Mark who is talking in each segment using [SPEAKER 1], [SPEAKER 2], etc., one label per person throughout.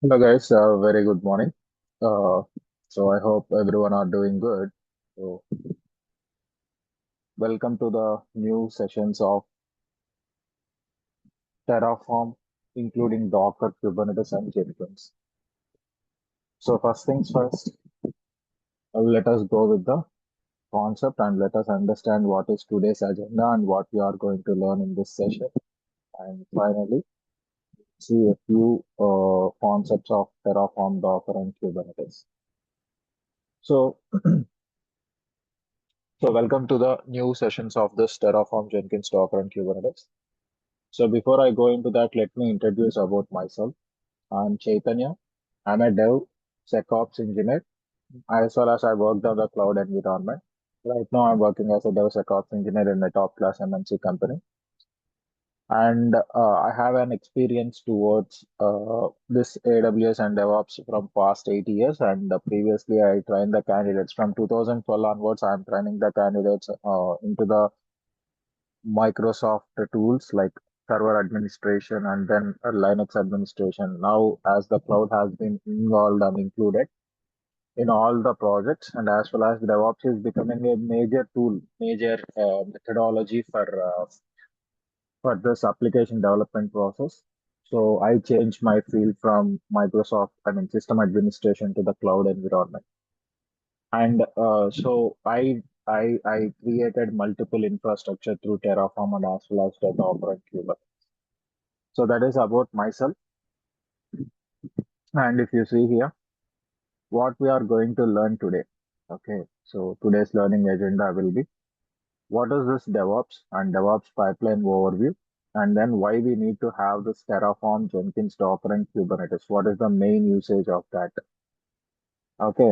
[SPEAKER 1] Hello guys, very good morning. Uh, so I hope everyone are doing good. So welcome to the new sessions of Terraform, including Docker, Kubernetes, and Jenkins. So first things first, let us go with the concept and let us understand what is today's agenda and what we are going to learn in this session. And finally, see a few concepts of Terraform, Docker, and Kubernetes. So, so welcome to the new sessions of this Terraform, Jenkins, Docker, and Kubernetes. So before I go into that, let me introduce about myself. I'm Chaitanya. I'm a dev SecOps engineer, as well as I worked on the cloud environment. Right now, I'm working as a dev SecOps engineer in a top class MNC company. And I have an experience towards this AWS and DevOps from past 8 years. And previously, I trained the candidates from 2012 onwards. I'm training the candidates into the Microsoft tools like server administration and then Linux administration. Now, as the cloud has been involved and included in all the projects, and as well as DevOps is becoming a major tool, major methodology for this application development process. So I changed my field from system administration to the cloud environment. And so I created multiple infrastructure through Terraform and as well as the Docker and Kubernetes. So that is about myself. And if you see here, what we are going to learn today. Okay, so today's learning agenda will be what is this DevOps and DevOps pipeline overview, and then why we need to have this Terraform, Jenkins, Docker, and Kubernetes. What is the main usage of that? Okay,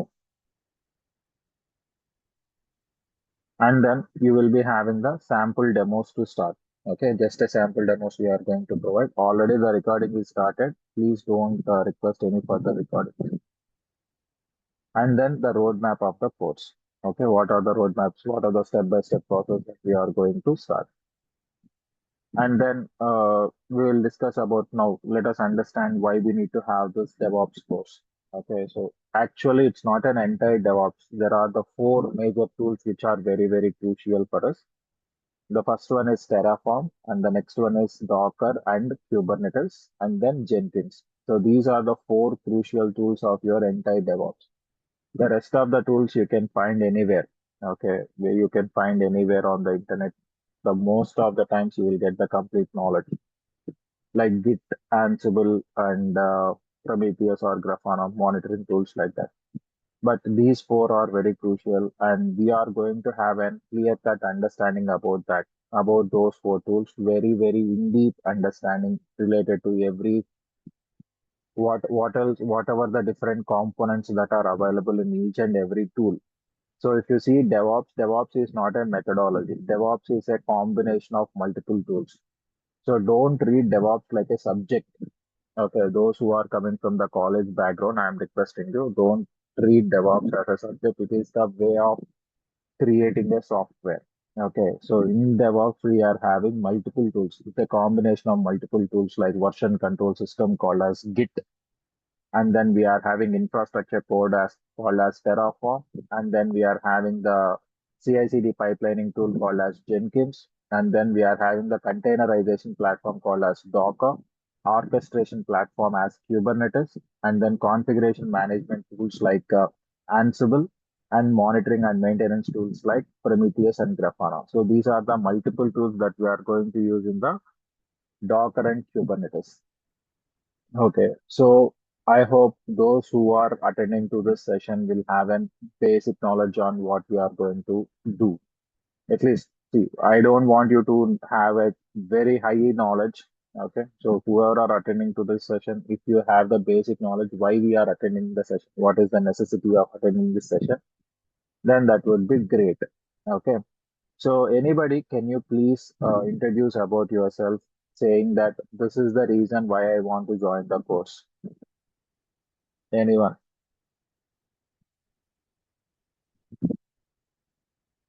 [SPEAKER 1] and then you will be having the sample demos to start. Okay, just a sample demos we are going to provide. Already the recording is started. Please don't request any further recording. And then the roadmap of the course. Okay, what are the roadmaps? What are the step-by-step process that we are going to start? And then we will discuss about now. Let us understand why we need to have this DevOps course. Okay, so actually it's not an entire DevOps. There are the four major tools which are very, very crucial for us. The first one is Terraform, and the next one is Docker and Kubernetes, and then Jenkins. So these are the four crucial tools of your entire DevOps. The rest of the tools you can find anywhere. Okay, where you can find anywhere on the internet. The most of the times you will get the complete knowledge, like Git, Ansible, and Prometheus or Grafana monitoring tools like that. But these four are very crucial, and we are going to have a clear-cut understanding about that, about those four tools, very, very in-deep understanding related to every what else, whatever the different components that are available in each and every tool. So if you see DevOps is not a methodology. DevOps is a combination of multiple tools. So don't read DevOps like a subject. Okay, those who are coming from the college background, I am requesting you, don't treat DevOps as a subject. It is the way of creating a software. Okay, so in DevOps, we are having multiple tools. It's a combination of multiple tools like version control system called as Git, and then we are having infrastructure code as called as Terraform, and then we are having the CI/CD pipelining tool called as Jenkins, and then we are having the containerization platform called as Docker, orchestration platform as Kubernetes, and then configuration management tools like Ansible, and monitoring and maintenance tools like Prometheus and Grafana. So these are the multiple tools that we are going to use in the Docker and Kubernetes. Okay, so I hope those who are attending to this session will have a basic knowledge on what we are going to do. At least, see, I don't want you to have a very high knowledge. Okay, so whoever are attending to this session, if you have the basic knowledge why we are attending the session, what is the necessity of attending this session, then that would be great. Okay, so anybody, can you please introduce about yourself, saying that this is the reason why I want to join the course? Anyone?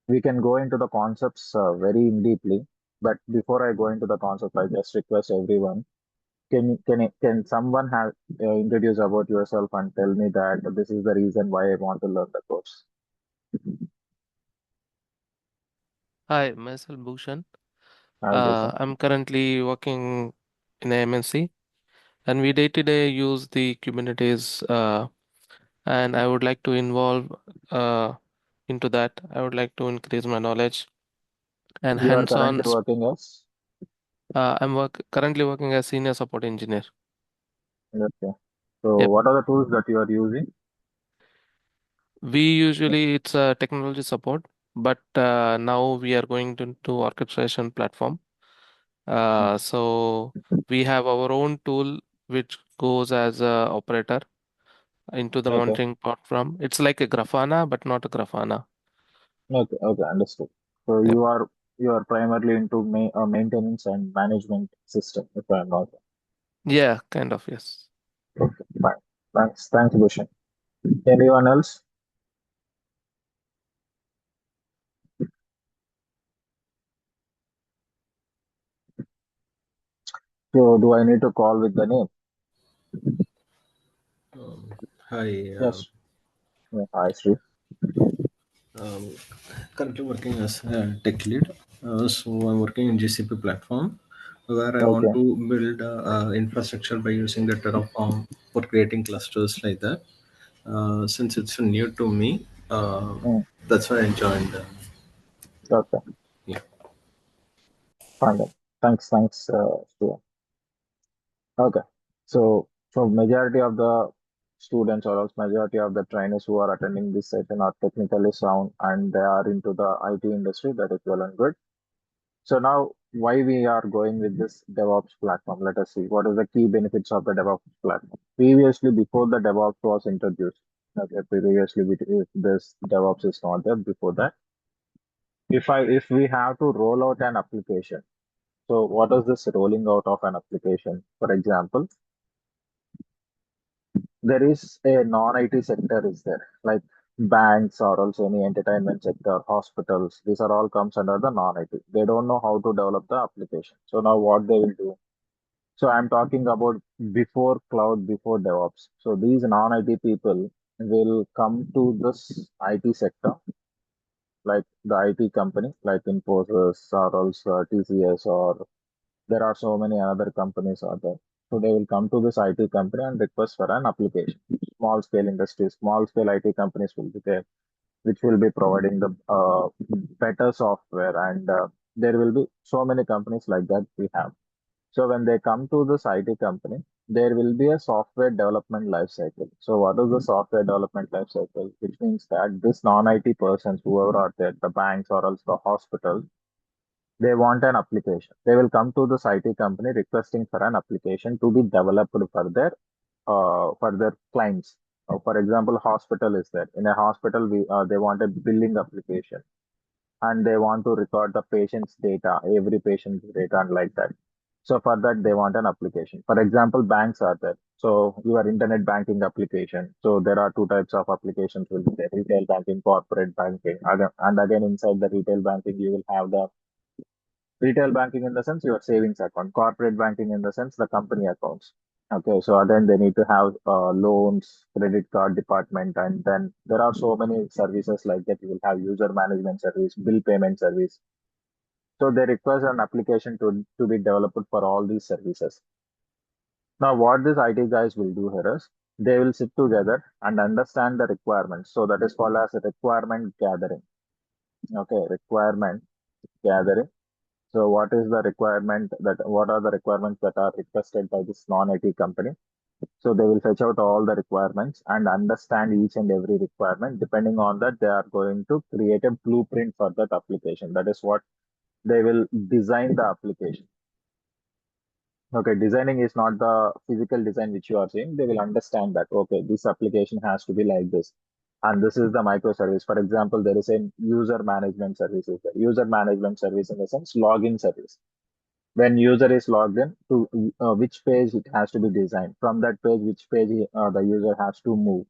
[SPEAKER 1] We can go into the concepts very in deeply, but before I go into the concept, I just request everyone. can someone have introduce about yourself and tell me that this is the reason why I want to learn the course?
[SPEAKER 2] Hi, myself Bhushan.
[SPEAKER 1] Hi, Bhushan.
[SPEAKER 2] I'm currently working in a MNC, and we day to day use the Kubernetes, and I would like to involve uh, into that. I would like to increase my knowledge and
[SPEAKER 1] You are
[SPEAKER 2] hands-on.
[SPEAKER 1] currently working as
[SPEAKER 2] Currently working as senior support engineer.
[SPEAKER 1] okay. So
[SPEAKER 2] Yep.
[SPEAKER 1] what are the tools that you are using?
[SPEAKER 2] We usually it's a technology support, but now we are going to orchestration platform.
[SPEAKER 1] Mm.
[SPEAKER 2] So we have our own tool which goes as a operator into the
[SPEAKER 1] Okay,
[SPEAKER 2] monitoring platform. It's like a Grafana, but not a Grafana.
[SPEAKER 1] okay, understood. So
[SPEAKER 2] Yep.
[SPEAKER 1] you are primarily into maintenance and management system, if I'm not wrong.
[SPEAKER 2] Yeah, kind of, yes.
[SPEAKER 1] Okay, fine. Thanks, Bhushan. Anyone else? So do I need to call with the name?
[SPEAKER 3] Um, Hi,
[SPEAKER 1] Yes. Yeah, hi, Sri.
[SPEAKER 3] um, currently working as a tech lead. So I'm working in GCP platform where I want
[SPEAKER 1] Okay.
[SPEAKER 3] to build infrastructure by using the Terraform for creating clusters like that. Since it's new to me,
[SPEAKER 1] Mm,
[SPEAKER 3] that's why I joined.
[SPEAKER 1] okay.
[SPEAKER 3] Yeah.
[SPEAKER 1] Fine then. Thanks, Sri. Okay. So majority of the students or else majority of the trainers who are attending this session are technically sound and they are into the IT industry. That is well and good. So now why we are going with this DevOps platform? Let us see what is the key benefits of the DevOps platform. Previously, before the DevOps was introduced, okay, previously if this DevOps is not there before that. If we have to roll out an application, so what is this rolling out of an application? For example, there is a non-IT sector is there, like banks or also any entertainment sector, hospitals. These are all comes under the non-IT. They don't know how to develop the application. So now what they will do? So I'm talking about before cloud, before DevOps. So these non-IT people will come to this IT sector, like the IT company, like Infosys or also TCS, or there are so many other companies out there. So they will come to this IT company and request for an application. Small scale industries, small scale IT companies will be there, which will be providing the better software, and there will be so many companies like that we have. So when they come to this IT company, there will be a software development life cycle. So what is the software development life cycle? Which means that this non-IT persons, whoever are there, the banks or else the hospitals, they want an application. They will come to this IT company requesting for an application to be developed for their clients. For example, hospital is there. In a hospital, they want a billing application and they want to record the patient's data, every patient's data, and like that. So for that, they want an application. For example, banks are there. So your internet banking application. So there are two types of applications will be there: retail banking, corporate banking. And again, inside the retail banking, you will have the retail banking in the sense your savings account, corporate banking in the sense the company accounts. Okay, so again, they need to have loans, credit card department, and then there are so many services like that. You will have user management service, bill payment service. So they request an application to be developed for all these services. Now, what these IT guys will do here is they will sit together and understand the requirements. So that is called as a requirement gathering. Okay, requirement gathering. So what is the requirement that what are the requirements that are requested by this non-IT company? So they will fetch out all the requirements and understand each and every requirement. Depending on that, they are going to create a blueprint for that application. That is what they will design the application. Okay, designing is not the physical design which you are saying. They will understand that, okay, this application has to be like this. And this is the microservice. For example, there is a user management service. User management service in the sense login service. When user is logged in to which page it has to be designed, from that page which page the user has to move.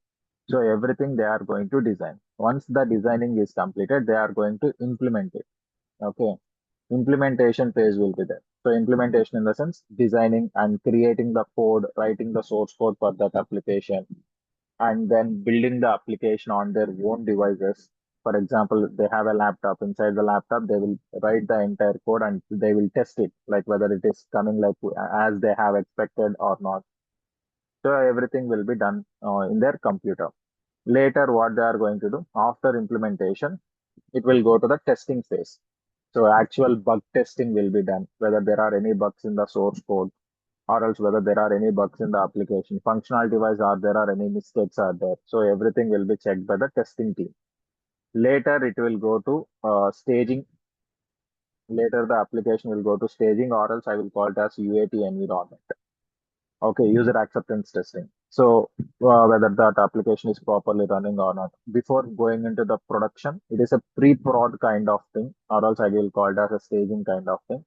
[SPEAKER 1] So everything they are going to design. Once the designing is completed, they are going to implement it. Okay, implementation phase will be there. So implementation in the sense designing and creating the code, writing the source code for that application, and then building the application on their own devices. For example, they have a laptop. Inside the laptop, they will write the entire code and they will test it, like whether it is coming like as they have expected or not. So everything will be done in their computer. Later, what they are going to do after implementation, it will go to the testing phase. So actual bug testing will be done, whether there are any bugs in the source code or else whether there are any bugs in the application. Functionality wise, are there are any mistakes are there. So everything will be checked by the testing team. Later, it will go to staging. Later, the application will go to staging, or else I will call it as UAT environment. Okay, user acceptance testing. So whether that application is properly running or not. Before going into the production, it is a pre-prod kind of thing, or else I will call it as a staging kind of thing.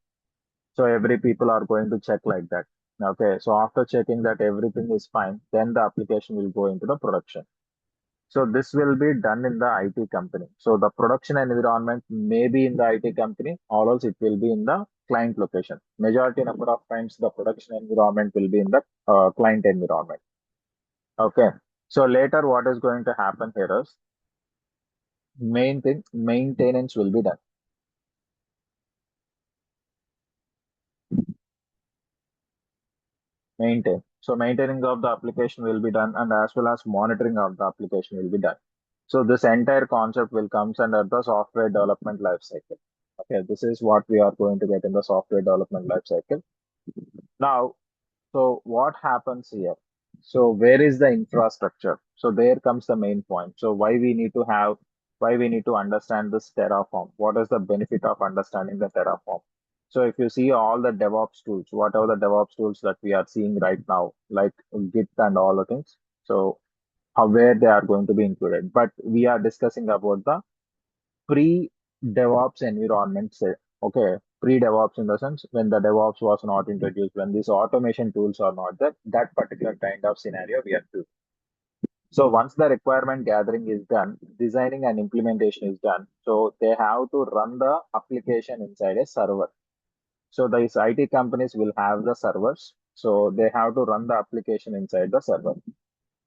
[SPEAKER 1] So every people are going to check like that. Okay, so after checking that everything is fine, then the application will go into the production. So this will be done in the IT company. So the production environment may be in the IT company, or else it will be in the client location. Majority number of times the production environment will be in the client environment. Okay. So later what is going to happen here is main thing, maintenance will be done. Maintain. So maintaining of the application will be done, and as well as monitoring of the application will be done. So this entire concept will comes under the software development lifecycle. Okay, this is what we are going to get in the software development lifecycle. Now, so what happens here? So where is the infrastructure? So there comes the main point. So why we need to understand this Terraform? What is the benefit of understanding the Terraform? So if you see all the DevOps tools, whatever the DevOps tools that we are seeing right now, like Git and all the things, so how where they are going to be included. But we are discussing about the pre-DevOps environment. Okay, pre-DevOps in the sense when the DevOps was not introduced, when these automation tools are not there, that particular kind of scenario we are to. So once the requirement gathering is done, designing and implementation is done. So they have to run the application inside a server. So these IT companies will have the servers. So they have to run the application inside the server.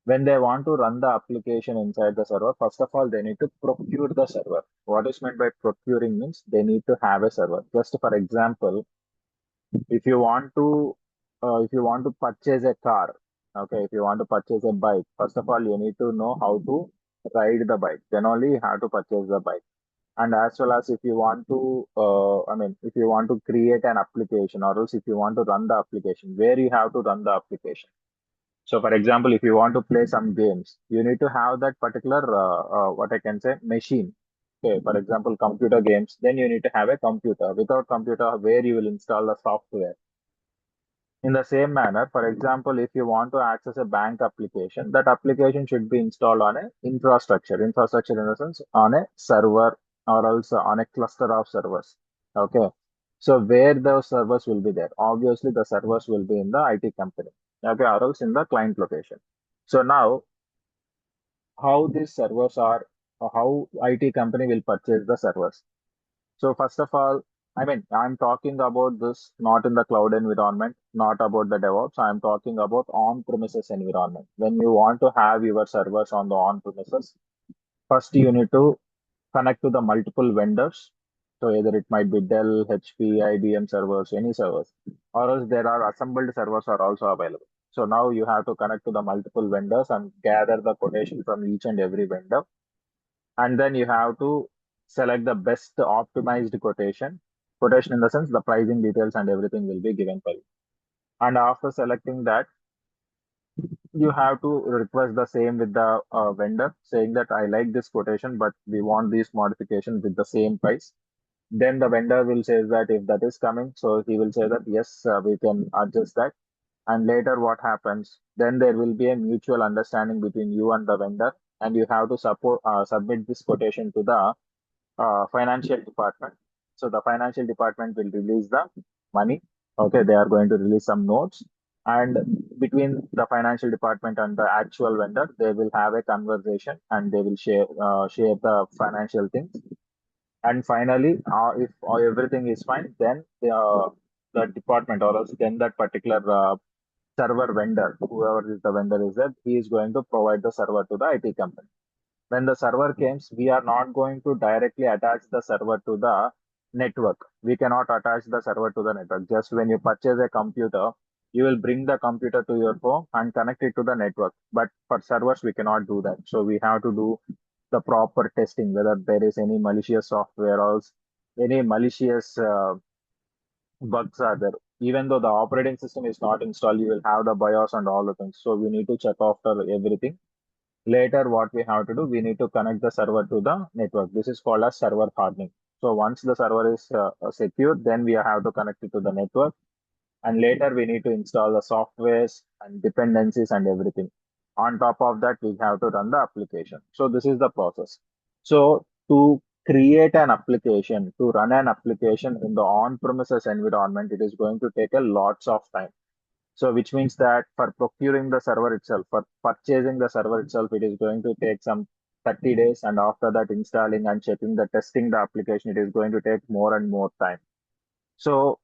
[SPEAKER 1] When they want to run the application inside the server, first of all, they need to procure the server. What is meant by procuring means they need to have a server. Just for example, if you want to purchase a car, okay, if you want to purchase a bike, first of all, you need to know how to ride the bike. Then only you have to purchase the bike. And as well as if you want to, if you want to create an application, or else if you want to run the application, where you have to run the application. So, for example, if you want to play some games, you need to have that particular, what I can say, machine. Okay, for example, computer games, then you need to have a computer. Without computer, where you will install the software. In the same manner, for example, if you want to access a bank application, that application should be installed on a infrastructure. Infrastructure in the sense on a server or else on a cluster of servers. Okay. So where those servers will be there? Obviously, the servers will be in the IT company. Okay, or else in the client location. So now, how these servers are, or how IT company will purchase the servers. So first of all, I'm talking about this not in the cloud environment, not about the DevOps. I'm talking about on-premises environment. When you want to have your servers on the on-premises, first you need to connect to the multiple vendors. So either it might be Dell, HP, IBM servers, any servers, or else there are assembled servers are also available. So now you have to connect to the multiple vendors and gather the quotation from each and every vendor, and then you have to select the best optimized quotation in the sense the pricing details and everything will be given for you. And after selecting that, you have to request the same with the vendor, saying that I like this quotation but we want these modifications with the same price. Then the vendor will say that if that is coming, so he will say that yes, we can adjust that. And later what happens, then there will be a mutual understanding between you and the vendor, and you have to submit this quotation to the financial department. So the financial department will release the money. Okay, they are going to release some notes, and between the financial department and the actual vendor, they will have a conversation and they will share the financial things. And finally, if everything is fine, then the department, or else then that particular server vendor, whoever is the vendor is that, he is going to provide the server to the IT company. When the server comes, we are not going to directly attach the server to the network. We cannot attach the server to the network. Just when you purchase a computer, you will bring the computer to your home and connect it to the network. But for servers, we cannot do that. So we have to do the proper testing, whether there is any malicious software or any malicious bugs are there. Even though the operating system is not installed, you will have the BIOS and all the things. So we need to check after everything. Later, what we have to do, we need to connect the server to the network. This is called as server hardening. So once the server is secure, then we have to connect it to the network. And later we need to install the softwares and dependencies and everything. On top of that, we have to run the application. So this is the process. So to create an application, to run an application in the on-premises environment, it is going to take a lots of time. So which means that for procuring the server itself, for purchasing the server itself, it is going to take some 30 days. And after that, installing and checking the testing the application, it is going to take more and more time. So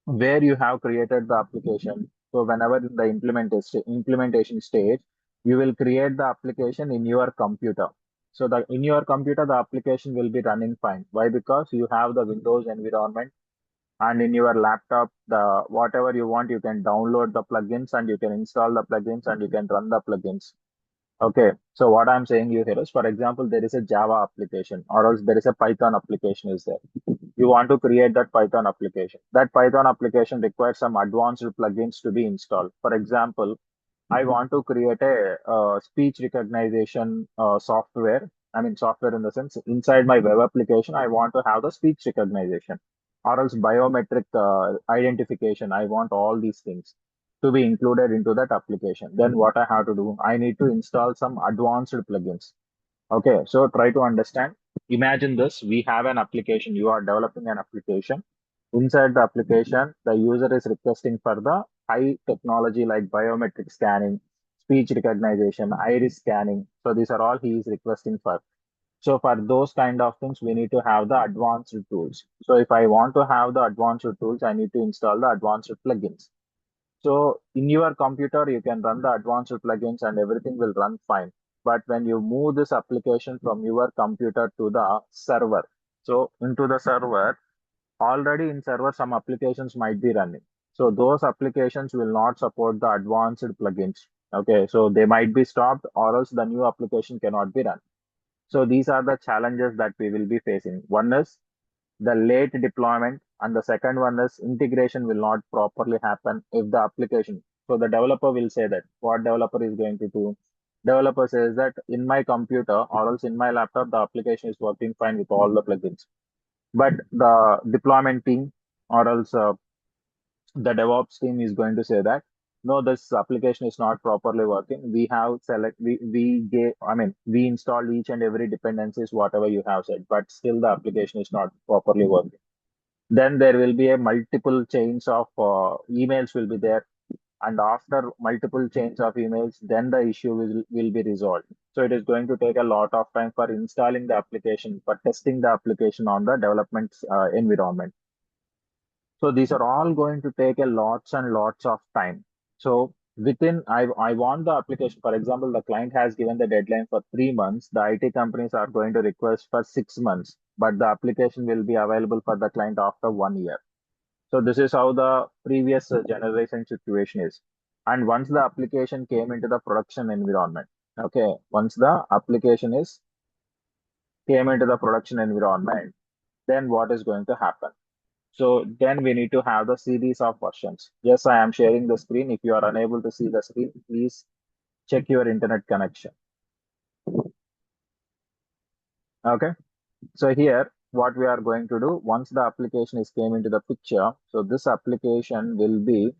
[SPEAKER 1] where you have created the application, so whenever in the implementation stage, you will create the application in your computer. So that in your computer, the application will be running fine. Why? Because you have the Windows environment, and in your laptop, the whatever you want, you can download the plugins and you can install the plugins and you can run the plugins. Okay, so what I'm saying you here is, for example, there is a Java application, or else there is a Python application is there. You want to create that Python application. That Python application requires some advanced plugins to be installed. For example, I want to create a speech recognition software. I mean, software in the sense, inside my web application, I want to have the speech recognition, or else biometric identification. I want all these things to be included into that application. Then what I have to do, I need to install some advanced plugins. Okay, so try to understand. Imagine this, we have an application, you are developing an application. Inside the application, the user is requesting for the high technology like biometric scanning, speech recognition, iris scanning. So these are all he is requesting for. So for those kind of things, we need to have the advanced tools. So if I want to have the advanced tools, I need to install the advanced plugins. So in your computer, you can run the advanced plugins and everything will run fine. But when you move this application from your computer to the server, so into the server, already in server, some applications might be running. So those applications will not support the advanced plugins. Okay, so they might be stopped, or else the new application cannot be run. So these are the challenges that we will be facing. One is the late deployment, and the second one is integration will not properly happen if the application. So the developer will say that what developer is going to do. Developer says that in my computer or else in my laptop, the application is working fine with all the plugins. But the deployment team or else the DevOps team is going to say that no, this application is not properly working. We have select we gave I mean we installed each and every dependencies whatever you have said, but still the application is not properly working. Then there will be a multiple chains of emails will be there, and after multiple chains of emails, then the issue will be resolved. So it is going to take a lot of time for installing the application, for testing the application on the development environment. So these are all going to take a lots and lots of time. So within, I want the application, for example, the client has given the deadline for 3 months. The IT companies are going to request for 6 months, but the application will be available for the client after 1 year. So this is how the previous generation situation is. And once the application came into the production environment, okay, once the application is came into the production environment, then what is going to happen? So then we need to have the series of versions. Yes, I am sharing the screen. If you are unable to see the screen, please check your internet connection. Okay. So here, what we are going to do, once the application is came into the picture, so this application will be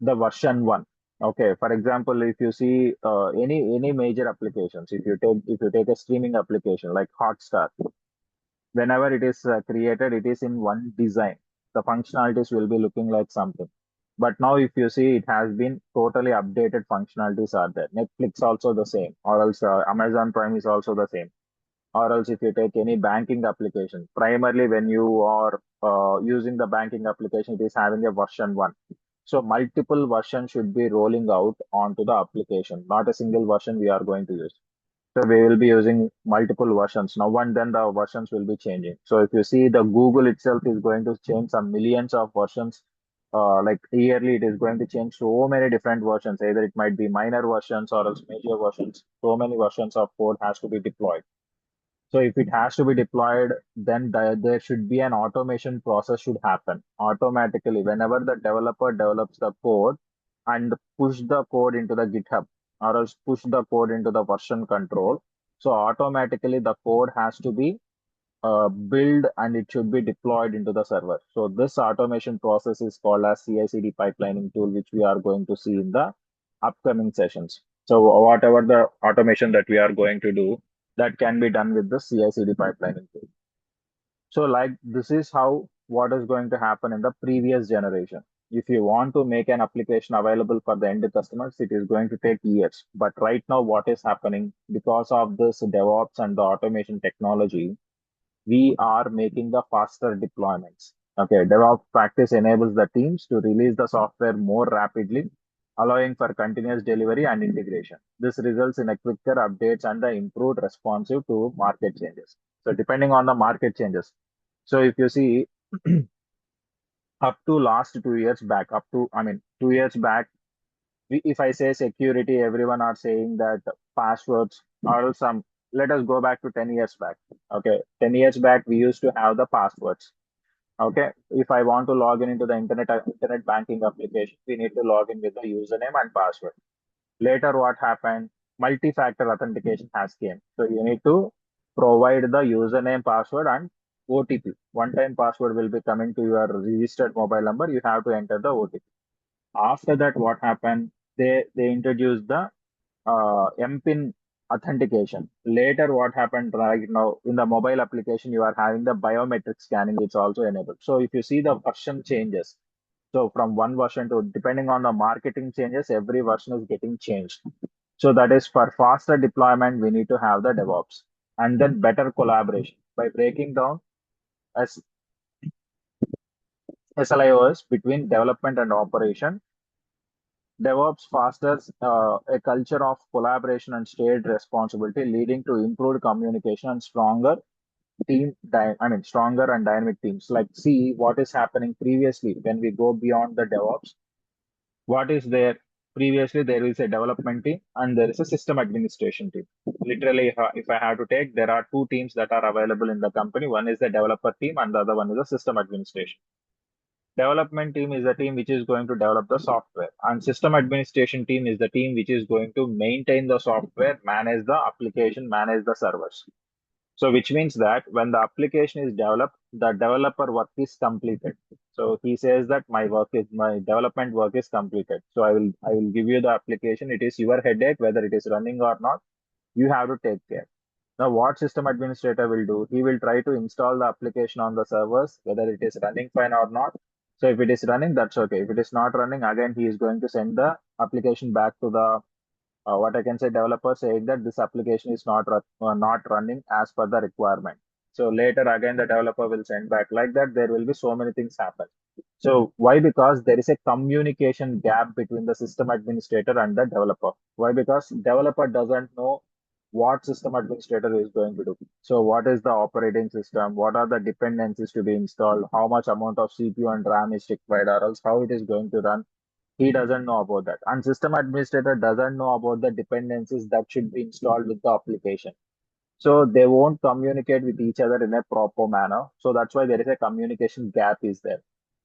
[SPEAKER 1] the version one. Okay. For example, if you see any major applications, if you take a streaming application like Hotstar, whenever it is created, it is in one design. The functionalities will be looking like something. But now, if you see, it has been totally updated functionalities are there. Netflix also the same, or else Amazon Prime is also the same. or else if you take any banking application, primarily when you are using the banking application, it is having a version 1. So multiple versions should be rolling out onto the application, not a single version we are going to use. So we will be using multiple versions now, and then the versions will be changing. So if you see, the Google itself is going to change some millions of versions. Like yearly, it is going to change so many different versions. Either it might be minor versions or else major versions. So many versions of code has to be deployed. So if it has to be deployed, then there should be an automation process should happen automatically whenever the developer develops the code and push the code into the GitHub or else push the code into the version control. So automatically the code has to be built and it should be deployed into the server. So this automation process is called as CI/CD pipelining tool, which we are going to see in the upcoming sessions. So whatever the automation that we are going to do, that can be done with the CI/CD pipelining tool. So like this is how what is going to happen in the previous generation. If you want to make an application available for the end customers, it is going to take years. But right now, what is happening because of this DevOps and the automation technology, we are making the faster deployments. Okay, DevOps practice enables the teams to release the software more rapidly, allowing for continuous delivery and integration. This results in a quicker updates and the improved responsive to market changes. So depending on the market changes. So if you see up to last 2 years back, up to, I mean, 2 years back, if I say security, everyone are saying that passwords or some, let us go back to 10 years back. Okay. 10 years back, we used to have the passwords. Okay. If I want to log in into the internet banking application, we need to log in with the username and password. Later, what happened? Multi-factor authentication has came. So you need to provide the username, password, and OTP. One-time password will be coming to your registered mobile number. You have to enter the OTP. After that, what happened? They introduced the MPIN authentication. Later, what happened right now in the mobile application, you are having the biometric scanning, it's also enabled. So if you see the version changes, so from one version to depending on the marketing changes, every version is getting changed. So that is for faster deployment, we need to have the DevOps and then better collaboration by breaking down as SLIOS between development and operation. DevOps fosters a culture of collaboration and shared responsibility, leading to improved communication and stronger stronger and dynamic teams. Like, see what is happening previously when we go beyond the DevOps. What is there? Previously, there is a development team and there is a system administration team. Literally, if I have to take, there are two teams that are available in the company. One is the developer team and the other one is the system administration. Development team is the team which is going to develop the software, and system administration team is the team which is going to maintain the software, manage the application, manage the servers. So which means that when the application is developed, the developer work is completed. So he says that my development work is completed. So I will give you the application. It is your headache whether it is running or not. You have to take care. Now, what system administrator will do? He will try to install the application on the servers, whether it is running fine or not. So if it is running, that's okay. If it is not running, again, he is going to send the application back to the what I can say developer saying that this application is not running as per the requirement. So later again the developer will send back like that. There will be so many things happen. So why? Because there is a communication gap between the system administrator and the developer. Why? Because developer doesn't know what system administrator is going to do. So what is the operating system? What are the dependencies to be installed? How much amount of CPU and RAM is required, or else how it is going to run? He doesn't know about that. And system administrator doesn't know about the dependencies that should be installed with the application. So they won't communicate with each other in a proper manner. So that's why there is a communication gap is there.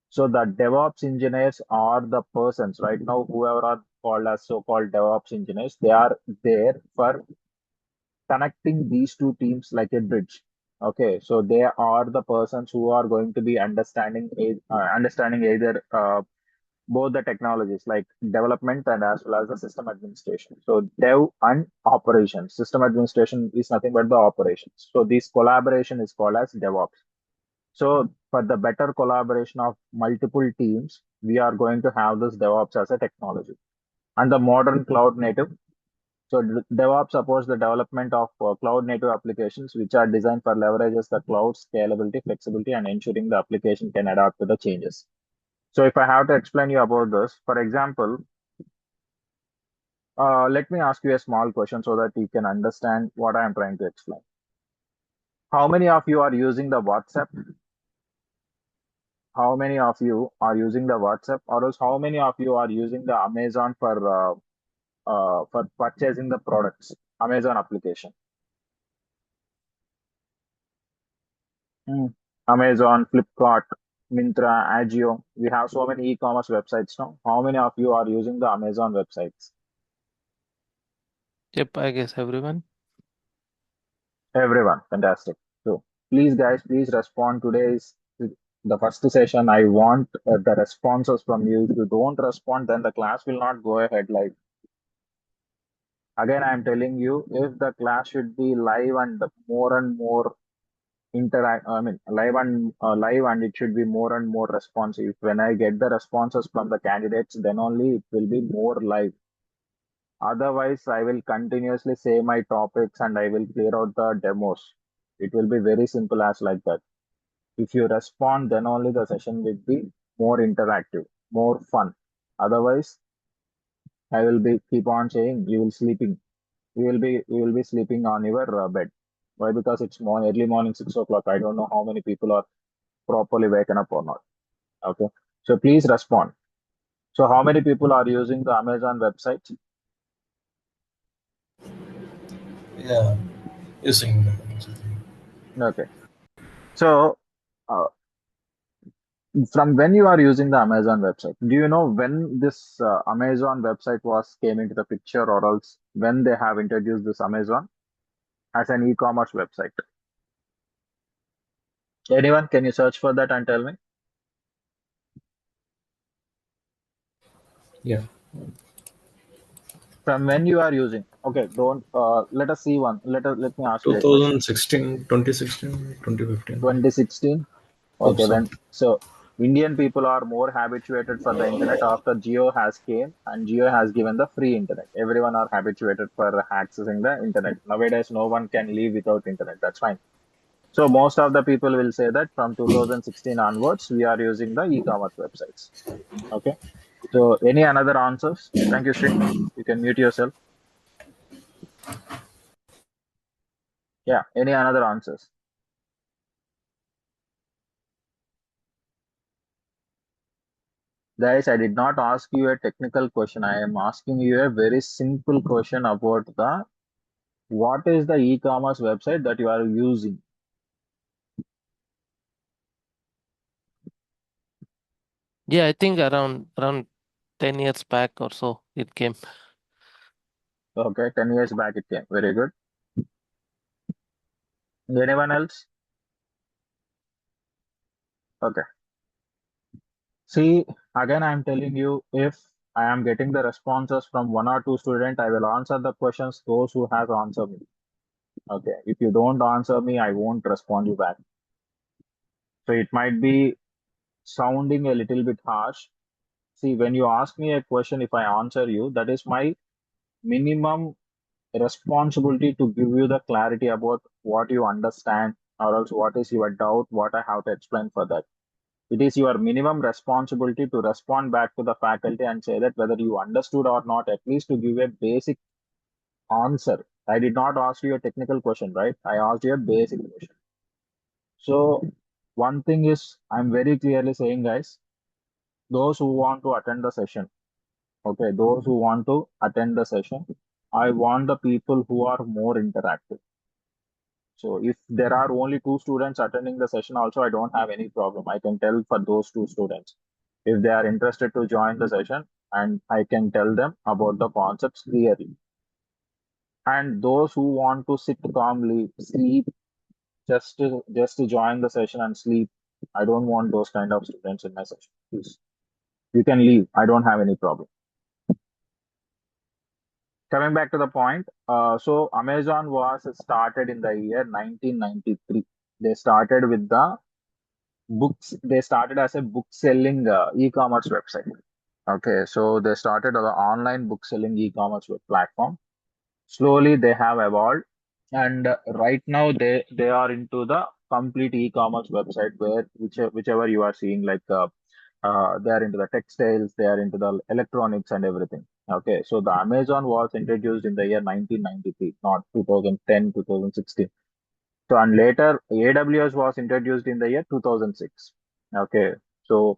[SPEAKER 1] So the DevOps engineers are the persons right now, whoever are called as so-called DevOps engineers, they are there for connecting these two teams like a bridge. Okay, so they are the persons who are going to be understanding either both the technologies like development and as well as the system administration. So dev and operations. System administration is nothing but the operations. So this collaboration is called as DevOps. So for the better collaboration of multiple teams, we are going to have this DevOps as a technology. And the modern cloud native. So DevOps supports the development of cloud native applications which are designed for leverages the cloud scalability, flexibility, and ensuring the application can adapt to the changes. So if I have to explain you about this, for example, let me ask you a small question so that you can understand what I am trying to explain. How many of you are using the WhatsApp? How many of you are using the WhatsApp, or else how many of you are using the Amazon for purchasing the products, Amazon application? Hmm. Amazon, Flipkart, Myntra, Agio. We have so many e-commerce websites now. How many of you are using the Amazon websites?
[SPEAKER 2] Yep, I guess everyone.
[SPEAKER 1] Everyone. Fantastic. So please, guys, please respond. Today is the first session. I want the responses from you. If you don't respond, then the class will not go ahead. Like again, I'm telling you, if the class should be live and more interact, I mean live, and it should be more and more responsive. When I get the responses from the candidates, then only it will be more live. Otherwise, I will continuously say my topics and I will clear out the demos. It will be very simple as like that. If you respond, then only the session will be more interactive, more fun. Otherwise, I will be keep on saying you will sleeping. You will be sleeping on your bed. Why? Because it's early morning, 6 o'clock. I don't know how many people are properly waken up or not. Okay. So please respond. So how many people are using the Amazon website?
[SPEAKER 3] Yeah, using.
[SPEAKER 1] Okay. So uh, from when you are using the Amazon website, do you know when this Amazon website was came into the picture, or else when they have introduced this Amazon as an e-commerce website? Anyone, can you search for that and tell me
[SPEAKER 3] Yeah,
[SPEAKER 1] from when you are using? Okay, don't let us see one. Let me ask you a question.
[SPEAKER 3] 2016, 2016, 2015.
[SPEAKER 1] 2016.
[SPEAKER 3] Hope
[SPEAKER 1] Okay,
[SPEAKER 3] so.
[SPEAKER 1] when so Indian people are more habituated for the internet after Geo has came and Geo has given the free internet. Everyone are habituated for accessing the internet. Nowadays, no one can live without internet. That's fine. So most of the people will say that from 2016 onwards, we are using the e-commerce websites. Okay. So any another answers? Thank you, Sri. You can mute yourself. Yeah. Any another answers? Guys, I did not ask you a technical question. I am asking you a very simple question about the what is the e-commerce website that you are using?
[SPEAKER 2] Yeah, I think around 10 years back or so it came.
[SPEAKER 1] Okay, 10 years back it came. Very good. Anyone else? Okay. See, again, I'm telling you, if I am getting the responses from one or two students, I will answer the questions those who have answered me. Okay. If you don't answer me, I won't respond you back. So it might be sounding a little bit harsh. See, when you ask me a question, if I answer you, that is my minimum responsibility to give you the clarity about what you understand, or else what is your doubt, what I have to explain for that. It is your minimum responsibility to respond back to the faculty and say that whether you understood or not, at least to give a basic answer. I did not ask you a technical question, right? I asked you a basic question. So one thing is, I'm very clearly saying, guys, those who want to attend the session, okay, those who want to attend the session, I want the people who are more interactive. So if there are only two students attending the session, also I don't have any problem. I can tell for those two students if they are interested to join the session, and I can tell them about the concepts clearly. And those who want to sit calmly, sleep, just to join the session and sleep, I don't want those kind of students in my session. Please, you can leave. I don't have any problem. Coming back to the point, so Amazon was started in the year 1993. They started with the books. They started as a book selling e-commerce website. Okay, so they started an online book selling e-commerce web platform. Slowly they have evolved, and right now they are into the complete e-commerce website where whichever you are seeing, like they are into the textiles, they are into the electronics and everything. Okay, so the Amazon was introduced in the year 1993, not 2010, 2016. So and later AWS was introduced in the year 2006. Okay, so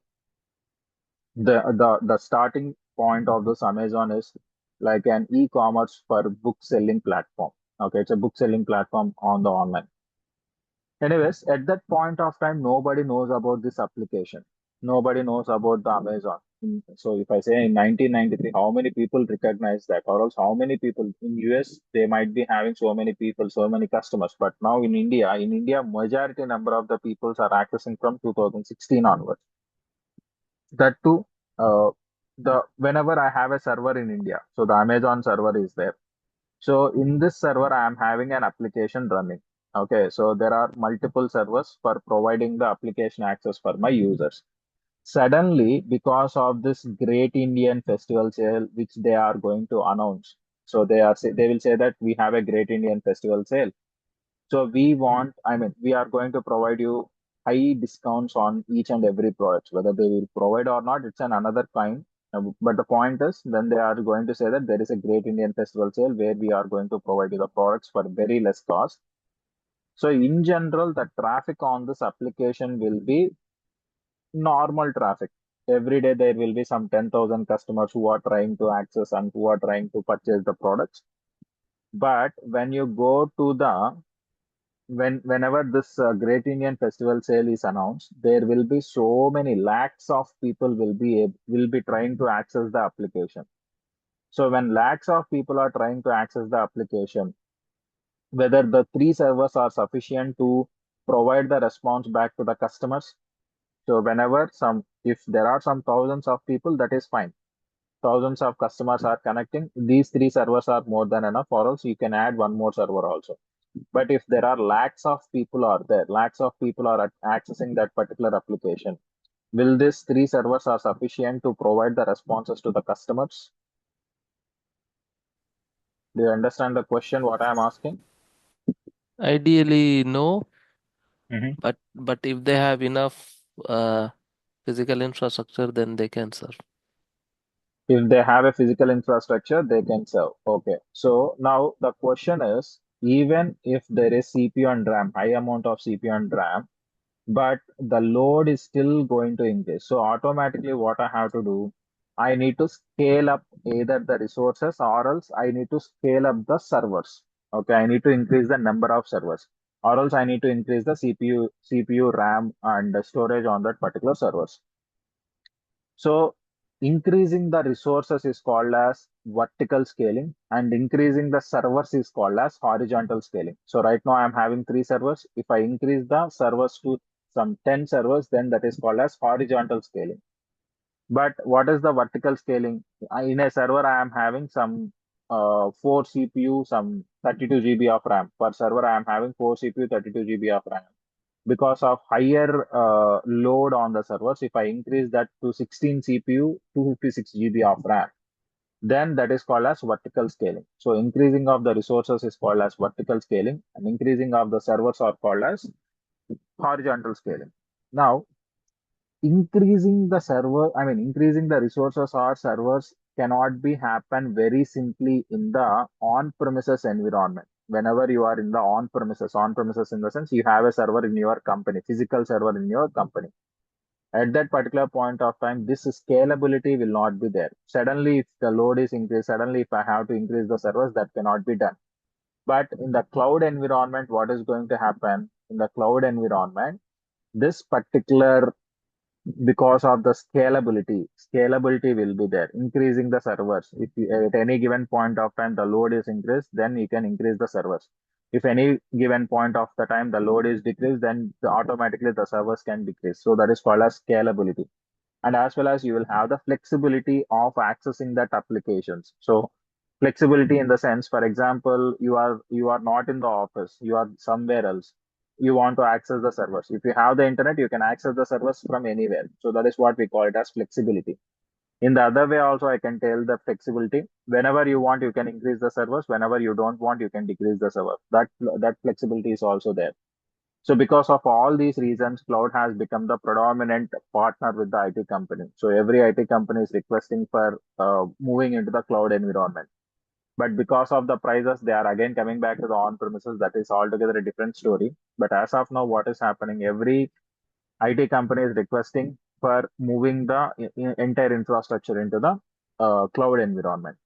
[SPEAKER 1] the starting point of this Amazon is like an e-commerce for book selling platform. Okay, it's a book selling platform on the online. Anyways, at that point of time, nobody knows about this application. Nobody knows about the Amazon. So if I say in 1993, how many people recognize that? Or else how many people in US, they might be having so many people, so many customers. But now in India, majority number of the peoples are accessing from 2016 onwards. That too, the whenever I have a server in India, so the Amazon server is there. So in this server, I am having an application running. Okay, so there are multiple servers for providing the application access for my users. Suddenly, because of this Great Indian Festival sale, which they are going to announce, so they will say that we have a Great Indian Festival sale. So we are going to provide you high discounts on each and every product, whether they will provide or not, it's an another kind. But the point is, then they are going to say that there is a Great Indian Festival sale where we are going to provide you the products for very less cost. So in general, the traffic on this application will be normal traffic. Every day there will be some 10,000 customers who are trying to access and who are trying to purchase the products. But when you go to the whenever this Great Indian Festival sale is announced, there will be so many lakhs of people will be trying to access the application. So when lakhs of people are trying to access the application, whether the three servers are sufficient to provide the response back to the customers. So if there are some thousands of people, that is fine. Thousands of customers are connecting. These three servers are more than enough, or else you can add one more server also. But if there are lakhs of people are accessing that particular application, will these three servers are sufficient to provide the responses to the customers? Do you understand the question what I am asking?
[SPEAKER 2] Ideally, no,
[SPEAKER 1] Mhm.
[SPEAKER 2] but if they have enough physical infrastructure, then they can serve.
[SPEAKER 1] If they have a physical infrastructure, they can serve. Okay. So now the question is, even if there is CPU and RAM, high amount of CPU and RAM, but the load is still going to increase. So automatically what I have to do, I need to scale up either the resources or else I need to scale up the servers. Okay, I need to increase the number of servers or else I need to increase the CPU, RAM and the storage on that particular servers. So increasing the resources is called as vertical scaling and increasing the servers is called as horizontal scaling. So right now I'm having three servers. If I increase the servers to some 10 servers, then that is called as horizontal scaling. But what is the vertical scaling? In a server, I am having some 4 CPU, some 32 GB of RAM. Per server, I am having 4 CPU, 32 GB of RAM. Because of higher load on the servers, if I increase that to 16 CPU, 256 GB of RAM, then that is called as vertical scaling. So increasing of the resources is called as vertical scaling, and increasing of the servers are called as horizontal scaling. Now, increasing the resources or servers cannot be happen very simply in the on-premises environment. Whenever you are in the on-premises in the sense you have a server in your company, physical server in your company. At that particular point of time, this scalability will not be there. Suddenly, if the load is increased, suddenly if I have to increase the servers, that cannot be done. But in the cloud environment, what is going to happen? In the cloud environment, this particular because of the scalability will be there, increasing the servers. If you, at any given point of time the load is increased, then you can increase the servers. If any given point of the time the load is decreased, then automatically the servers can decrease. So that is called as scalability. And as well as you will have the flexibility of accessing that applications. So flexibility in the sense, for example, you are not in the office, you are somewhere else, you want to access the servers. If you have the internet, you can access the servers from anywhere. So that is what we call it as flexibility. In the other way also, I can tell the flexibility. Whenever you want, you can increase the servers. Whenever you don't want, you can decrease the server. That flexibility is also there. So because of all these reasons, cloud has become the predominant partner with the IT company. So every IT company is requesting for moving into the cloud environment. But because of the prices, they are again coming back to the on-premises. That is altogether a different story. But as of now, what is happening? Every IT company is requesting for moving the entire infrastructure into the cloud environment.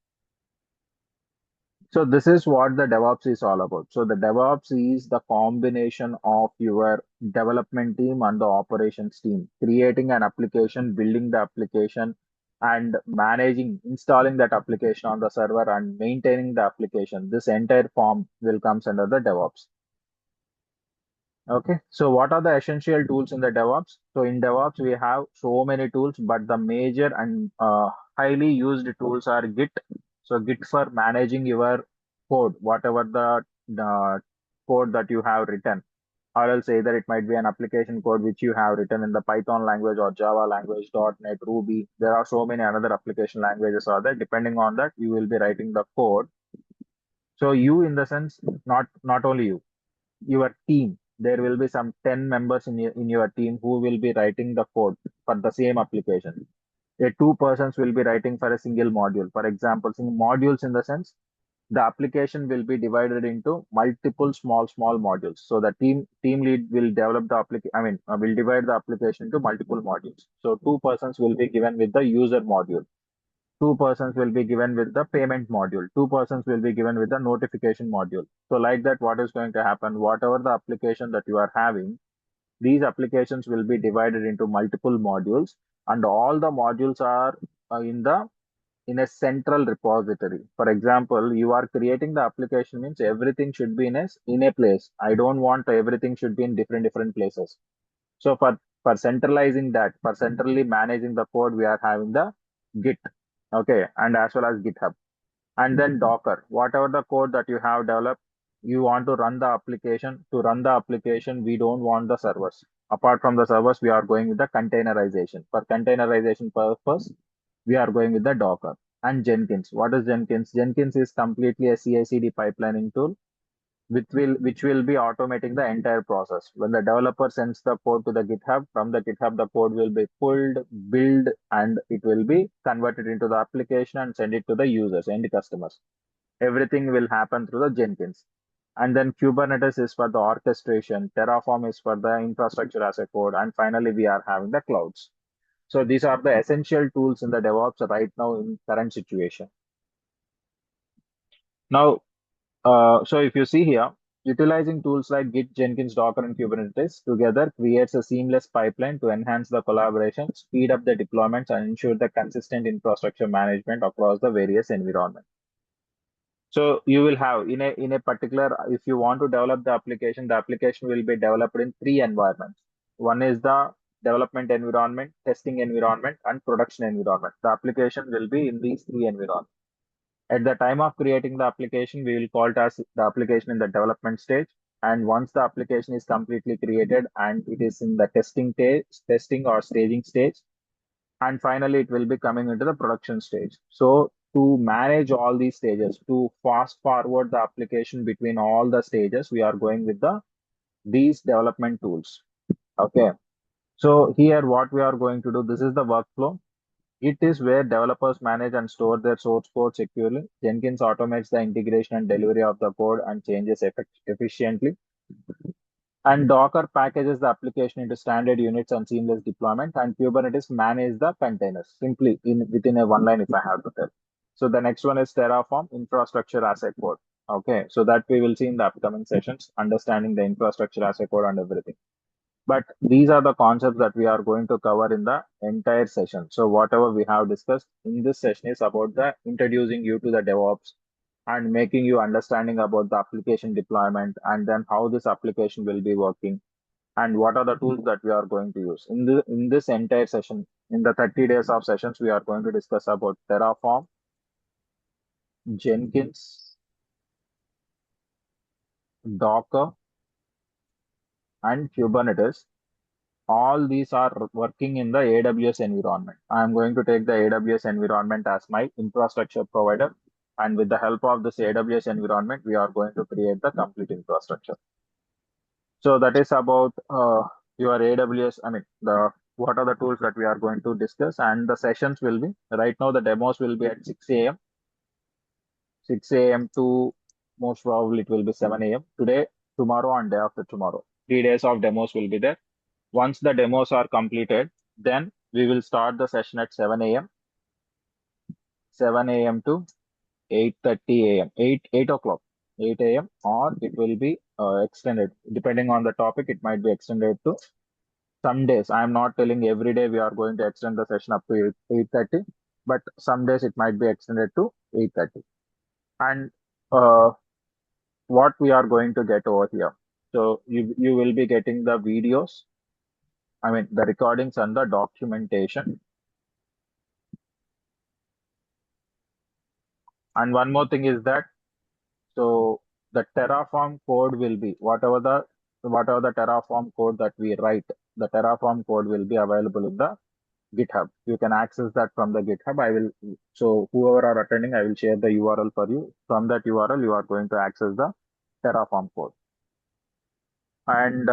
[SPEAKER 1] So this is what the DevOps is all about. So the DevOps is the combination of your development team and the operations team, creating an application, building the application, and managing, installing that application on the server and maintaining the application. This entire form will comes under the DevOps. Okay, so what are the essential tools in the DevOps? So in DevOps, we have so many tools, but the major and highly used tools are Git. So Git for managing your code, whatever the code that you have written, or else either it might be an application code which you have written in the Python language or Java language, .NET, Ruby. There are so many another application languages are there. Depending on that, you will be writing the code. So you, in the sense, not only you, your team, there will be some 10 members in your team who will be writing the code for the same application. A two persons will be writing for a single module. For example, modules in the sense the application will be divided into multiple small modules. So the team lead will develop the application. I mean, will divide the application into multiple modules. So two persons will be given with the user module. Two persons will be given with the payment module. Two persons will be given with the notification module. So like that, what is going to happen? Whatever the application that you are having, these applications will be divided into multiple modules, and all the modules are in a central repository. For example, you are creating the application means everything should be in a place. I don't want everything should be in different places. So for centralizing that, for centrally managing the code, we are having the Git, okay, and as well as GitHub, and then Docker. Whatever the code that you have developed, you want to run the application. To run the application, we don't want the servers. Apart from the servers, we are going with the containerization. For containerization purpose, we are going with the Docker and Jenkins. What is Jenkins? Jenkins is completely a CI/CD pipelining tool which will be automating the entire process. When the developer sends the code to the GitHub, from the GitHub the code will be pulled, built, and it will be converted into the application and send it to the users and the customers. Everything will happen through the Jenkins. And then Kubernetes is for the orchestration, Terraform is for the infrastructure as a code, and finally we are having the clouds. So these are the essential tools in the DevOps right now in current situation. Now, so if you see here, utilizing tools like Git, Jenkins, Docker, and Kubernetes together creates a seamless pipeline to enhance the collaboration, speed up the deployments, and ensure the consistent infrastructure management across the various environments. So you will have in a particular, if you want to develop the application will be developed in three environments. One is the development environment, testing environment, and production environment. The application will be in these three environments. At the time of creating the application, we will call it as the application in the development stage. And once the application is completely created and it is in the testing or staging stage, and finally it will be coming into the production stage. So to manage all these stages, to fast forward the application between all the stages, we are going with these development tools. Okay. So here what we are going to do, this is the workflow. It is where developers manage and store their source code securely. Jenkins automates the integration and delivery of the code and changes efficiently. And Docker packages the application into standard units and seamless deployment. And Kubernetes manages the containers simply within a one line if I have to tell. So the next one is Terraform, infrastructure as a code. Okay, so that we will see in the upcoming sessions, understanding the infrastructure as a code and everything. But these are the concepts that we are going to cover in the entire session. So whatever we have discussed in this session is about the introducing you to the DevOps and making you understanding about the application deployment and then how this application will be working and what are the tools that we are going to use. In this entire session, in the 30 days of sessions, we are going to discuss about Terraform, Jenkins, Docker, and Kubernetes. all these are working in the AWS environment. I'm going to take the AWS environment as my infrastructure provider. And with the help of this AWS environment, we are going to create the complete infrastructure. So that is about your AWS. I mean, the what are the tools that we are going to discuss, and the sessions will be right now. The demos will be at 6 a.m. 6 a.m. to most probably it will be 7 a.m. today, tomorrow, and day after tomorrow. 3 days of demos will be there. Once the demos are completed, then we will start the session at 7 a.m. 7 a.m. to 8:30 a.m. 8 o'clock, 8 a.m. or it will be extended depending on the topic. It might be extended to some days. I'm not telling every day we are going to extend the session up to 8:30, but some days it might be extended to 8:30. And uh, what we are going to get over here. So you will be getting the videos, I mean the recordings and the documentation. And one more thing is that so the Terraform code will be whatever the Terraform code that we write, the Terraform code will be available in the GitHub. You can access that from the GitHub. So whoever are attending, I will share the URL for you. From that URL, you are going to access the Terraform code. And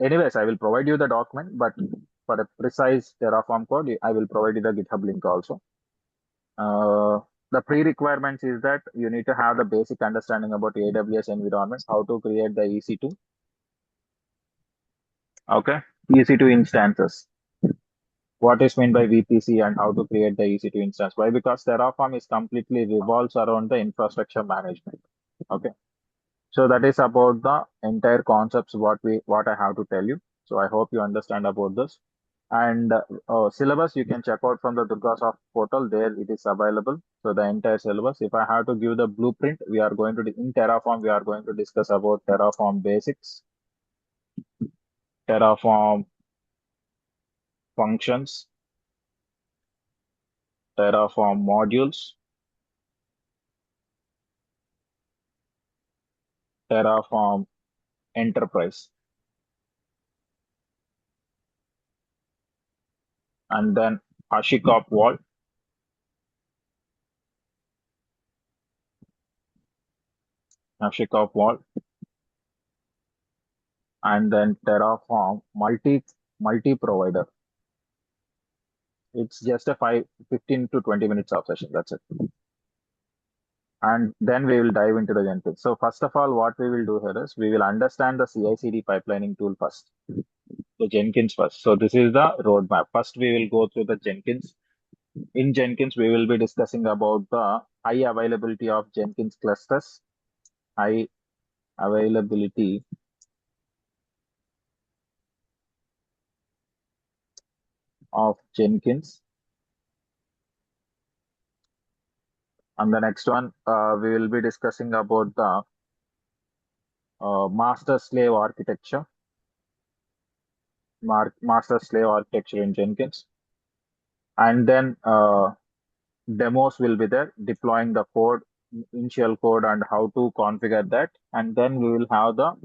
[SPEAKER 1] anyways, I will provide you the document, but for a precise Terraform code, I will provide you the GitHub link also. The pre-requirements is that you need to have the basic understanding about AWS environment, how to create the EC2. Okay, EC2 instances. What is meant by VPC and how to create the EC2 instance. Why? Because Terraform is completely revolves around the infrastructure management. Okay. So that is about the entire concepts what I have to tell you. So I hope you understand about this. And syllabus you can check out from the DURGASOFT portal. There it is available. So the entire syllabus. If I have to give the blueprint, we are going to in Terraform. We are going to discuss about Terraform basics, Terraform functions, Terraform modules, Terraform enterprise, and then HashiCorp Vault, HashiCorp Vault, and then Terraform multi provider. It's just a 15 to 20 minutes of session. That's it. And then we will dive into the Jenkins. So first of all, what we will do here is we will understand the CI/CD pipelining tool first. So Jenkins first. So this is the roadmap. First, we will go through the Jenkins. In Jenkins, we will be discussing about the high availability of Jenkins clusters, high availability of Jenkins. And the next one, we will be discussing about the master-slave architecture, master-slave architecture in Jenkins. And then demos will be there, deploying the code, initial code, and how to configure that. And then we will have the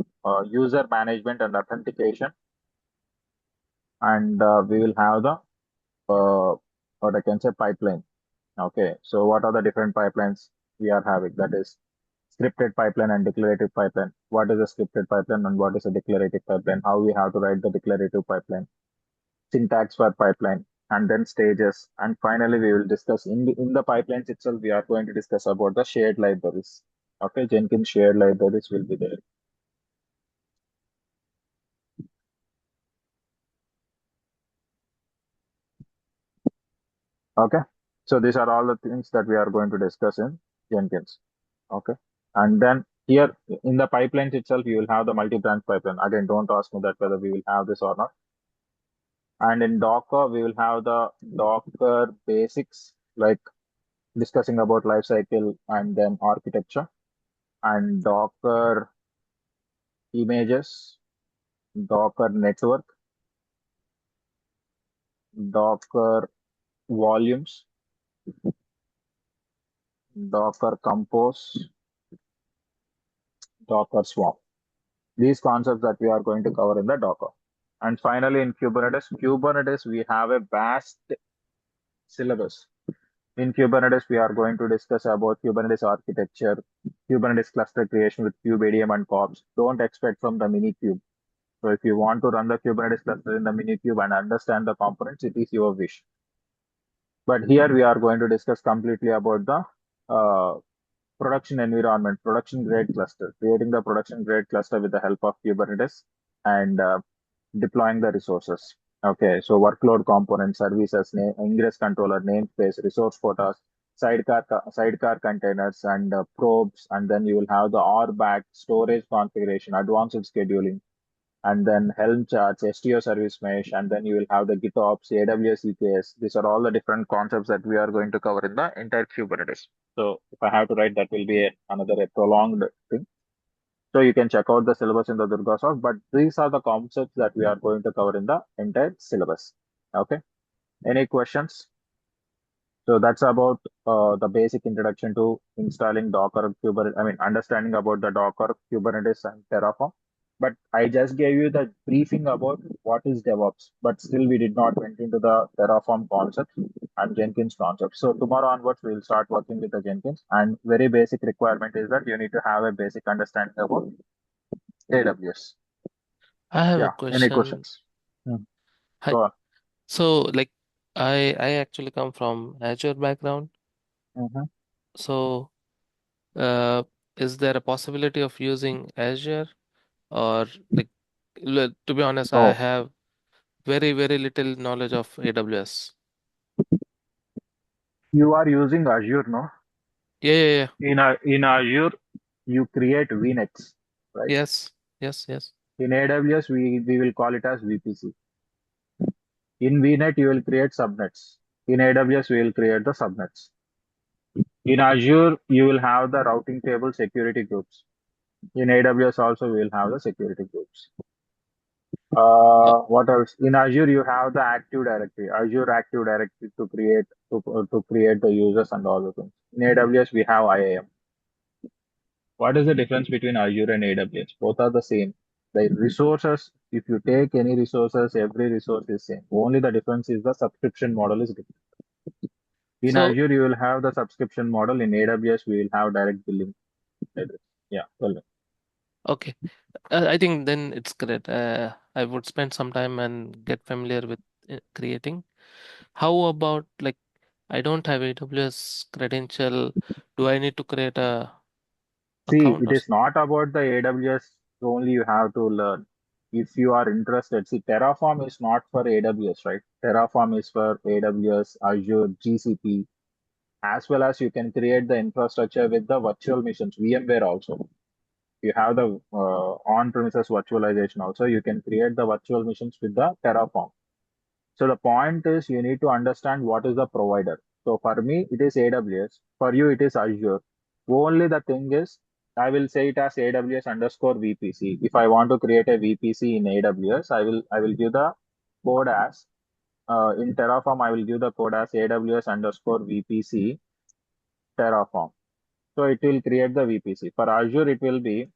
[SPEAKER 1] user management and authentication. And we will have the what I can say pipeline. Okay, so what are the different pipelines we are having? That is scripted pipeline and declarative pipeline. What is a scripted pipeline and what is a declarative pipeline? How we have to write the declarative pipeline, syntax for pipeline, and then stages. And finally, we will discuss in the pipelines itself. We are going to discuss about the shared libraries. Okay, Jenkins shared libraries will be there. Okay, so these are all the things that we are going to discuss in Jenkins. Okay, and then here in the pipelines itself, you will have the multi-branch pipeline. Again, don't ask me that whether we will have this or not. And in Docker, we will have the Docker basics, like discussing about lifecycle and then architecture, and Docker images, Docker network, Docker volumes, Docker compose, Docker swarm. These concepts that we are going to cover in the Docker. And finally, in Kubernetes, we have a vast syllabus. In Kubernetes, we are going to discuss about Kubernetes architecture, Kubernetes cluster creation with kubeadm and kops. Don't expect from the minikube. So if you want to run the Kubernetes cluster in the minikube and understand the components, it is your wish. But here we are going to discuss completely about the production environment, production grade cluster, creating the production grade cluster with the help of Kubernetes and deploying the resources. Okay, so workload components, services, ingress controller, namespace, resource quotas, sidecar containers, and probes, and then you will have the RBAC, storage configuration, advanced scheduling, and then Helm charts, STO service mesh, and then you will have the GitOps, AWS EKS. These are all the different concepts that we are going to cover in the entire Kubernetes. So if I have to write, that will be another prolonged thing. So you can check out the syllabus in the DurgaSoft, but these are the concepts that we are going to cover in the entire syllabus. Okay. Any questions? So that's about the basic introduction to installing Docker, Kubernetes. I mean, understanding about the Docker, Kubernetes, and Terraform. But I just gave you the briefing about what is DevOps, but still we did not went into the Terraform concepts and Jenkins concepts. So tomorrow onwards, we'll start working with the Jenkins. And very basic requirement is that you need to have a basic understanding about AWS.
[SPEAKER 2] I have a
[SPEAKER 1] Yeah. Any
[SPEAKER 2] question.
[SPEAKER 1] questions? Hmm.
[SPEAKER 2] Hi.
[SPEAKER 1] Go on.
[SPEAKER 2] So like I actually come from Azure background.
[SPEAKER 1] Mhm.
[SPEAKER 2] So uh, is there a possibility of using Azure or like to be honest, I
[SPEAKER 1] Oh,
[SPEAKER 2] have very little knowledge of AWS.
[SPEAKER 1] you are using Azure, no?
[SPEAKER 2] Yeah.
[SPEAKER 1] In Azure, you create VNets, right?
[SPEAKER 2] Yes.
[SPEAKER 1] In AWS, we will call it as VPC. In VNet, you will create subnets. In AWS, we will create the subnets. In Azure, you will have the routing table security groups. In AWS also, we will have the security groups.
[SPEAKER 2] Uh,
[SPEAKER 1] What else? In Azure, you have the Active Directory, Azure Active Directory to create the users and all the things. In AWS, we have IAM. What is the difference between Azure and AWS? Both are the same. The resources, if you take any resources, every resource is same. Only the difference is the subscription model is different. In
[SPEAKER 2] so
[SPEAKER 1] Azure, you will have the subscription model. In AWS, we will have direct billing. Yeah, tell me.
[SPEAKER 2] okay. I think then it's great. I would spend some time and get familiar with creating. How about like I don't have AWS credential. Do I need to create a
[SPEAKER 1] See,
[SPEAKER 2] account
[SPEAKER 1] it
[SPEAKER 2] or
[SPEAKER 1] is not about the AWS only you have to learn. If you are interested, see, Terraform is not for AWS, right? Terraform is for AWS, Azure, GCP, as well as you can create the infrastructure with the virtual machines, VMware also. You have the on-premises virtualization also. You can create the virtual machines with the Terraform. So the point is you need to understand what is the provider. So for me, it is AWS. For you, it is Azure. Only the thing is, I will say it as AWS underscore VPC. If I want to create a VPC in AWS, I will give the code as in Terraform. I will give the code as AWS underscore VPC Terraform. So it will create the VPC. For Azure, it will be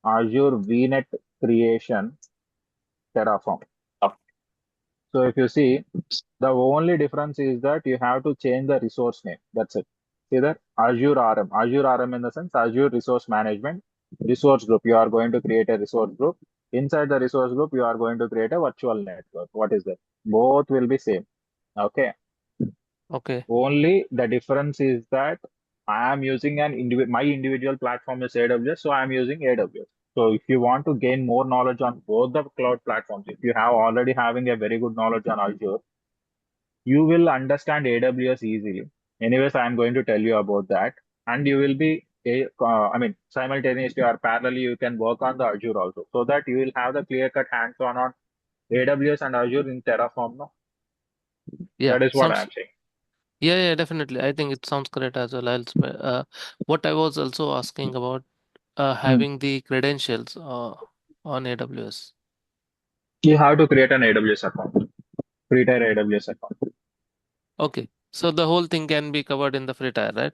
[SPEAKER 1] Azure VNet creation Terraform. So if you see, the only difference is that you have to change the resource name. That's it. See that Azure RM. Azure RM in the sense Azure Resource Management resource group. You are going to create a resource group. Inside the resource group, you are going to create a virtual network. What is that? Both will be same. Okay.
[SPEAKER 2] okay?
[SPEAKER 1] Only the difference is that I am using my individual platform is AWS, so I am using AWS. So if you want to gain more knowledge on both the cloud platforms, if you have already having a very good knowledge on Azure, you will understand AWS easily. Anyways, I am going to tell you about that, and you will be I mean, simultaneously or parallelly, you can work on the Azure also, so that you will have the clear-cut hands-on on AWS and Azure in Terraform. No,
[SPEAKER 2] Yeah,
[SPEAKER 1] that is what I
[SPEAKER 2] sounds.
[SPEAKER 1] am saying.
[SPEAKER 2] Yeah, definitely. I think it sounds great as well. What I was also asking about
[SPEAKER 1] Hmm.
[SPEAKER 2] having the credentials on AWS.
[SPEAKER 1] You have to create an AWS account, free-tier AWS account.
[SPEAKER 2] Okay, so the whole thing can be covered in the free tier, right?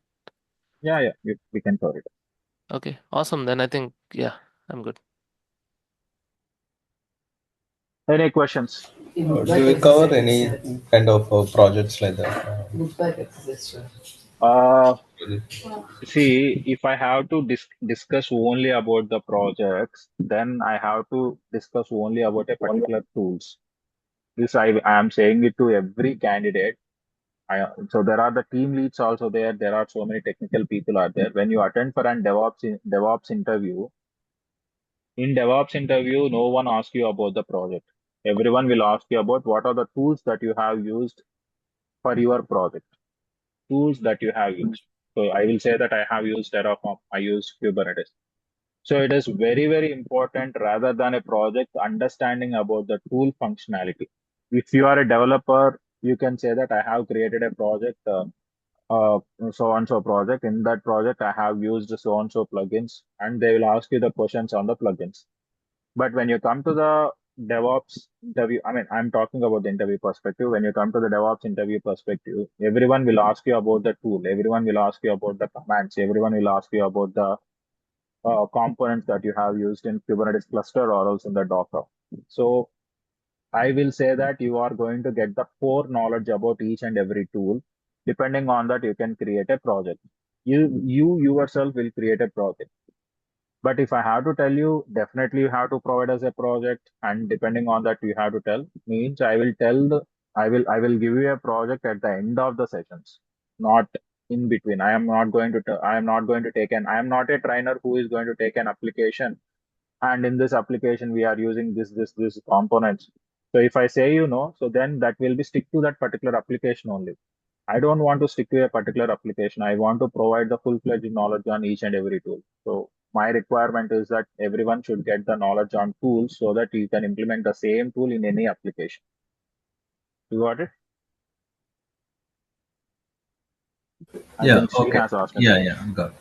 [SPEAKER 1] Yeah, we can cover it.
[SPEAKER 2] Okay, awesome. Then I think, yeah, I'm good.
[SPEAKER 1] Any questions?
[SPEAKER 3] Do we cover any kind of projects like that?
[SPEAKER 1] Uh, See, if I have to discuss only about the projects, then I have to discuss only about a particular tools. This I am saying it to every candidate. So there are the team leads also there. There are so many technical people are there. When you attend for an DevOps interview, in DevOps interview, no one asks you about the project. Everyone will ask you about what are the tools that you have used for your project. Tools that you have used. So I will say that I have used Terraform. I use Kubernetes. So it is very, very important rather than a project understanding about the tool functionality. If you are a developer, you can say that I have created a project, uh, so and so project. In that project, I have used so and so plugins, and they will ask you the questions on the plugins. But when you come to the DevOps interview, I mean, I'm talking about the interview perspective. When you come to the DevOps interview perspective, everyone will ask you about the tool. Everyone will ask you about the commands. Everyone will ask you about the components that you have used in Kubernetes cluster or else in the Docker. So I will say that you are going to get the core knowledge about each and every tool. Depending on that, you can create a project. You yourself will create a project. But if I have to tell you, definitely you have to provide us a project, and depending on that, you have to tell. Means I will tell I will give you a project at the end of the sessions, not in between. I am not going to take an I am not a trainer who is going to take an application, and in this application we are using this components. So if I say so then that will be stick to that particular application only. I don't want to stick to a particular application. I want to provide the full-fledged knowledge on each and every tool. So my requirement is that everyone should get the knowledge on tools so that you can implement the same tool in any application. You got it? I
[SPEAKER 3] Yeah.
[SPEAKER 1] think she
[SPEAKER 3] Okay.
[SPEAKER 1] has asked me the
[SPEAKER 3] Yeah.
[SPEAKER 1] question.
[SPEAKER 3] Yeah. Got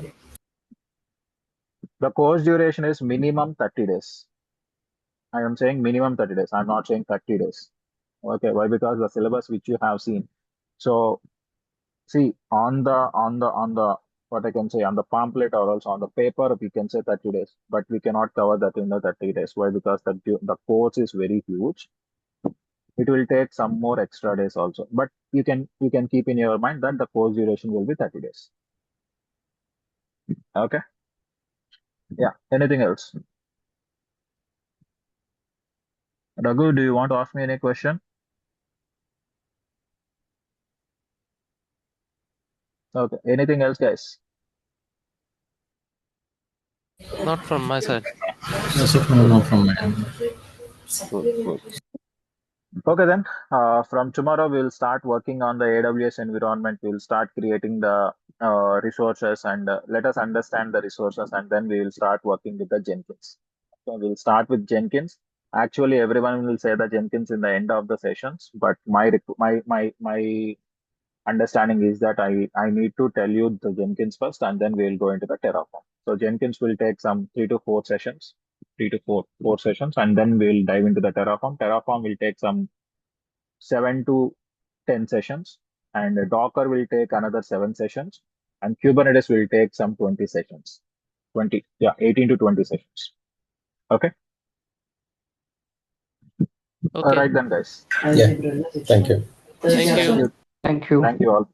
[SPEAKER 3] it.
[SPEAKER 1] The course duration is minimum 30 days. I am saying minimum 30 days. I'm not saying 30 days. Okay, why? Because the syllabus which you have seen. So see on the what I can say on the pamphlet or also on the paper we can say 30 days, but we cannot cover that in the 30 days. Why? Because the course is very huge. It will take some more extra days also. But you can keep in your mind that the course duration will be 30 days. Okay. Yeah. Anything else? Raghu, do you want to ask me any question? Okay. Anything else, guys?
[SPEAKER 2] Not from my side.
[SPEAKER 3] So from my end.
[SPEAKER 1] Cool. Okay, then from tomorrow we'll start working on the AWS environment. We'll start creating the resources and let us understand the resources, and then we will start working with the Jenkins. So we'll start with Jenkins. Actually, everyone will say the Jenkins in the end of the sessions, but my understanding is that I need to tell you the Jenkins first, and then we'll go into the Terraform. So Jenkins will take some 3 to 4 sessions, 3 to 4 sessions, and then we'll dive into the Terraform. Terraform will take some 7 to 10 sessions, and Docker will take another 7 sessions, and Kubernetes will take some 20 sessions. 18 to 20 sessions. Okay. All
[SPEAKER 2] Okay.
[SPEAKER 1] right then, guys.
[SPEAKER 3] Yeah. Thank you.
[SPEAKER 2] Thank you.
[SPEAKER 1] Thank you all.